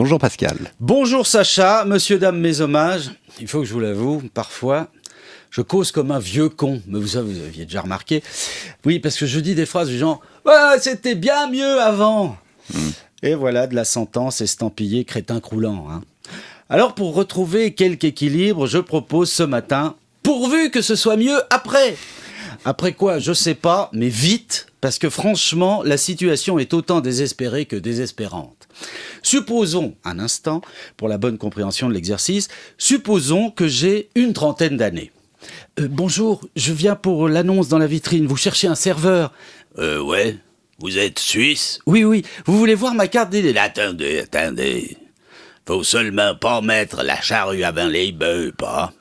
Bonjour Pascal. Bonjour Sacha, monsieur, dame, mes hommages. Il faut que je vous l'avoue, parfois, je cause comme un vieux con. Mais vous aviez déjà remarqué. Oui, parce que je dis des phrases du genre « Ouais, c'était bien mieux avant !» Et voilà de la sentence estampillée crétin croulant. Alors, pour retrouver quelque équilibre, je propose ce matin, pourvu que ce soit mieux après. Après quoi, je sais pas, mais vite, parce que franchement, la situation est autant désespérée que désespérante. Supposons, un instant, pour la bonne compréhension de l'exercice, supposons que j'ai une trentaine d'années. Bonjour, je viens pour l'annonce dans la vitrine, vous cherchez un serveur ? Ouais, vous êtes suisse ? Oui, vous voulez voir ma carte d'identité ? Attendez. Faut seulement pas mettre la charrue avant les bœufs, pas.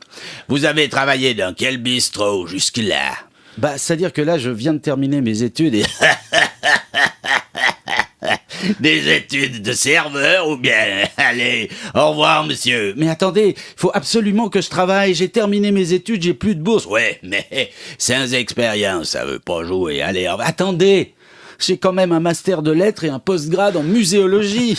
Vous avez travaillé dans quel bistrot jusque-là ? C'est-à-dire que là, je viens de terminer mes études et... Des études de serveur ou bien... Allez, au revoir, monsieur. Mais attendez, il faut absolument que je travaille. J'ai terminé mes études, j'ai plus de bourse. Ouais, mais sans expérience, ça veut pas jouer. Allez, attendez, j'ai quand même un master de lettres et un postgrad en muséologie.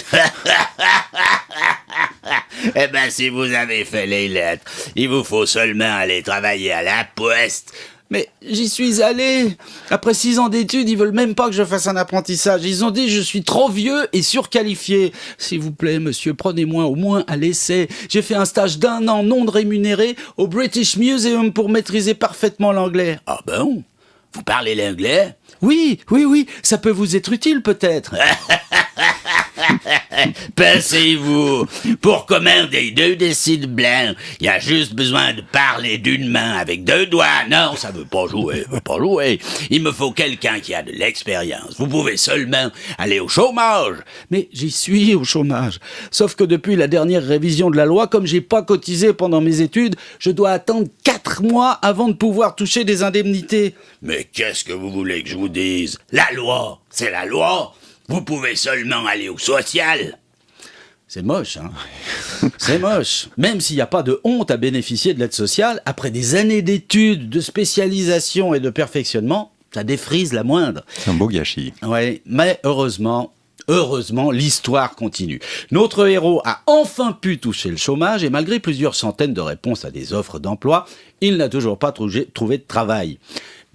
Eh ben, si vous avez fait les lettres, il vous faut seulement aller travailler à la poste. Mais j'y suis allé. Après 6 ans d'études, ils veulent même pas que je fasse un apprentissage. Ils ont dit que je suis trop vieux et surqualifié. S'il vous plaît, monsieur, prenez-moi au moins à l'essai. J'ai fait un stage d'1 an non rémunéré au British Museum pour maîtriser parfaitement l'anglais. Ah bon ? Vous parlez l'anglais ? Oui, ça peut vous être utile peut-être. Pensez-vous, pour commander 2 décides blancs, il y a juste besoin de parler d'une main avec 2 doigts. Non, ça veut pas jouer. Il me faut quelqu'un qui a de l'expérience. Vous pouvez seulement aller au chômage. Mais j'y suis au chômage. Sauf que depuis la dernière révision de la loi, comme j'ai pas cotisé pendant mes études, je dois attendre 4 mois avant de pouvoir toucher des indemnités. Mais qu'est-ce que vous voulez que je vous dise ? La loi, c'est la loi. Vous pouvez seulement aller au social. C'est moche, C'est moche. Même s'il n'y a pas de honte à bénéficier de l'aide sociale, après des années d'études, de spécialisation et de perfectionnement, ça défrise la moindre. C'est un beau gâchis. Oui, mais heureusement, l'histoire continue. Notre héros a enfin pu toucher le chômage et malgré plusieurs centaines de réponses à des offres d'emploi, il n'a toujours pas trouvé de travail.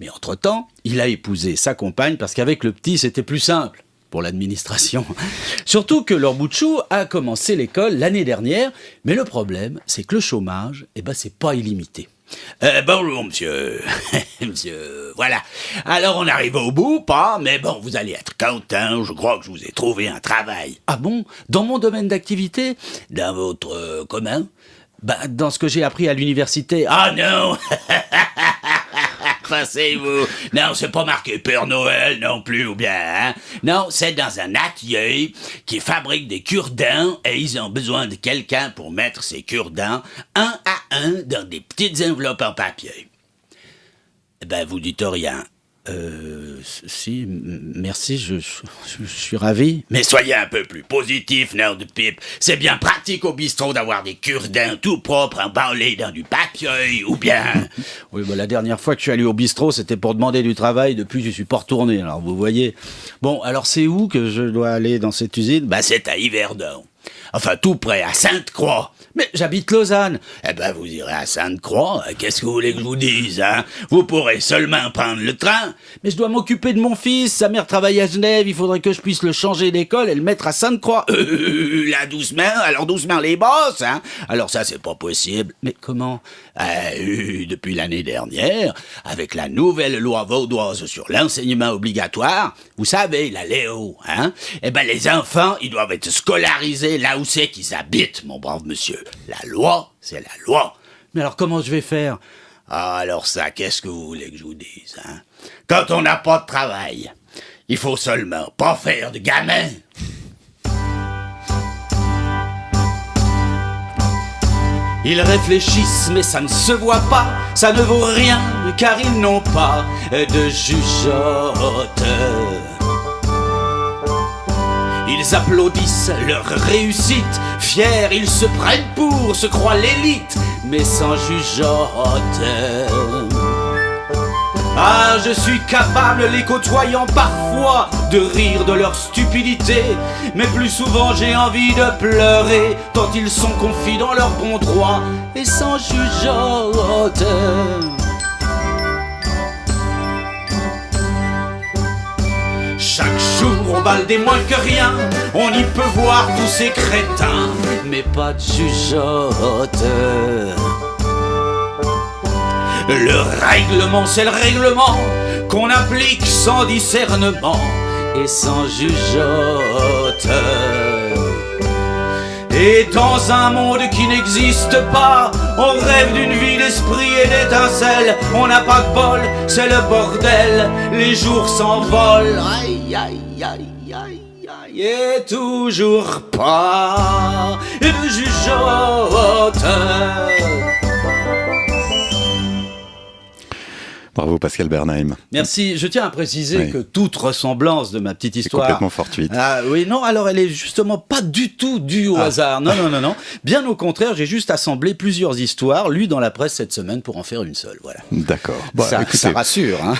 Mais entre-temps, il a épousé sa compagne parce qu'avec le petit, c'était plus simple. Pour l'administration. Surtout que leur bout de chou a commencé l'école l'année dernière, mais le problème, c'est que le chômage, c'est pas illimité. Bonjour, monsieur. Monsieur, voilà. Alors, on arrive au bout, pas, mais bon, vous allez être content, je crois que je vous ai trouvé un travail. Ah bon ? Dans mon domaine d'activité ? Dans votre... comment ? Dans ce que j'ai appris à l'université. Ah non. Passez-vous. Non, c'est pas marqué Père Noël non plus, ou bien, Non, c'est dans un atelier qui fabrique des cure-dents et ils ont besoin de quelqu'un pour mettre ces cure-dents un à un dans des petites enveloppes en papier. Vous dites rien. Si, merci, je suis ravi. Mais soyez un peu plus positif, nerd de pipe. C'est bien pratique au bistrot d'avoir des cure-dents tout propres emballés dans du papier, ou bien... Oui, la dernière fois que je suis allé au bistrot, c'était pour demander du travail. Depuis, je suis pas retourné, alors vous voyez. Bon, alors c'est où que je dois aller dans cette usine ? C'est à Yverdon. Enfin, tout près, à Sainte-Croix. Mais j'habite Lausanne. Vous irez à Sainte-Croix. Qu'est-ce que vous voulez que je vous dise, Vous pourrez seulement prendre le train. Mais je dois m'occuper de mon fils. Sa mère travaille à Genève. Il faudrait que je puisse le changer d'école et le mettre à Sainte-Croix. Là, doucement. Alors, doucement les bosses, Alors ça, c'est pas possible. Mais comment ? Depuis l'année dernière, avec la nouvelle loi vaudoise sur l'enseignement obligatoire, vous savez, la Léo, les enfants, ils doivent être scolarisés là où c'est qu'ils habitent, mon brave monsieur. La loi, c'est la loi. Mais alors comment je vais faire ? Alors ça, qu'est-ce que vous voulez que je vous dise, Quand on n'a pas de travail, il faut seulement pas faire de gamin. Ils réfléchissent, mais ça ne se voit pas, ça ne vaut rien, car ils n'ont pas de jugeote. Ils applaudissent leur réussite, fiers, ils se prennent pour, se croient l'élite, mais sans jugeote. Ah, je suis capable, les côtoyant parfois, de rire de leur stupidité. Mais plus souvent j'ai envie de pleurer, tant ils sont confis dans leur bon droit et sans jugeote. Chaque jour on balde moins que rien, on y peut voir tous ces crétins, mais pas de jugeote. Le règlement, c'est le règlement qu'on applique sans discernement et sans jugeote. Et dans un monde qui n'existe pas, on rêve d'une vie d'esprit et d'étincelles. On n'a pas de bol, c'est le bordel, les jours s'envolent. Aïe, aïe, aïe, aïe, aïe, et toujours pas de jugeote. Bravo Pascal Bernheim. Merci. Je tiens à préciser que toute ressemblance de ma petite histoire... C'est complètement fortuite. Ah oui, non, alors elle est justement pas du tout due au hasard. Non, non, non, non. Bien au contraire, j'ai juste assemblé plusieurs histoires lues dans la presse cette semaine pour en faire une seule. Voilà. D'accord. Bon, ça rassure, hein.